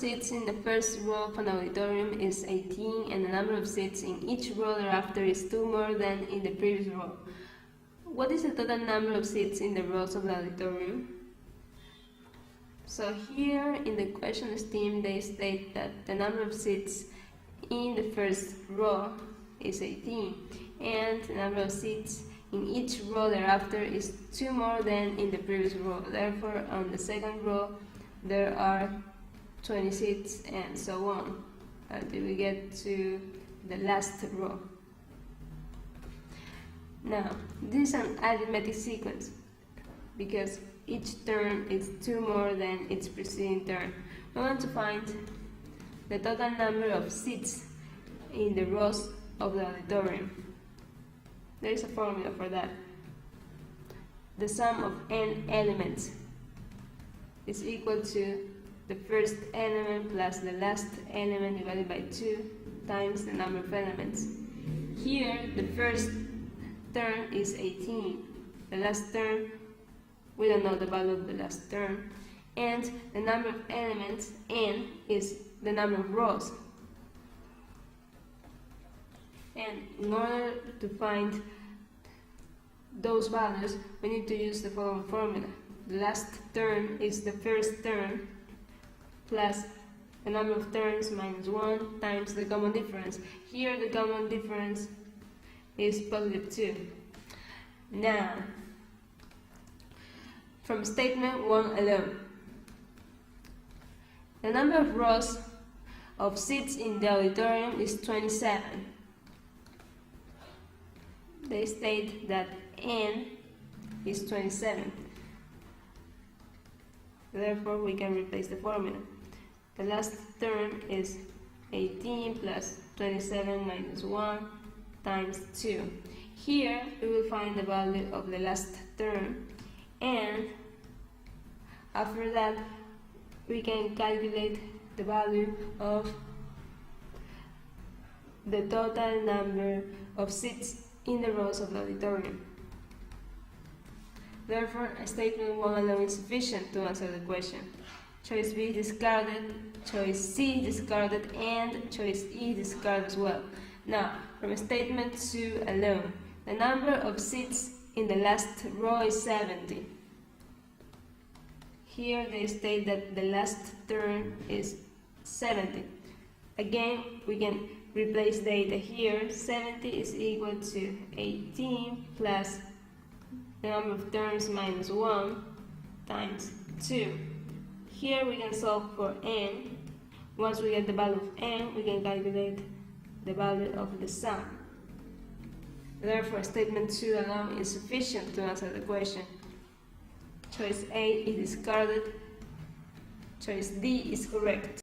seats in the first row of an auditorium is 18, and the number of seats in each row thereafter is 2 more than in the previous row. What is the total number of seats in the rows of the auditorium? So here in the question scheme they state that the number of seats in the first row is 18, and the number of seats in each row thereafter is 2 more than in the previous row. Therefore, on the second row there are 20 seats and so on until we get to the last row. Now, this is an arithmetic sequence because each term is 2 more than its preceding term. We want to find the total number of seats in the rows of the auditorium. There is a formula for that. The sum of n elements is equal to the first element plus the last element divided by 2 times the number of elements. Here, the first term is 18. The last term, we don't know the value of the last term. And the number of elements, n, is the number of rows. And in order to find those values, we need to use the following formula. The last term is the first term plus the number of terms minus 1 times the common difference. Here the common difference is positive 2. Now, from statement 1 alone, the number of rows of seats in the auditorium is 27. They state that n is 27. Therefore, we can replace the formula. The last term is 18 plus 27 minus 1 times 2. Here, we will find the value of the last term, and after that, we can calculate the value of the total number of seats in the rows of the auditorium. Therefore, statement 1 alone is sufficient to answer the question. Choice B discarded, choice C discarded, and choice E discarded as well. Now, from statement 2 alone, the number of seats in the last row is 70. Here they state that the last term is 70. Again, we can replace data here. 70 is equal to 18 plus the number of terms minus 1 times 2. Here we can solve for n. Once we get the value of n, we can calculate the value of the sum. Therefore, statement 2 alone is sufficient to answer the question. Choice A is discarded. Choice D is correct.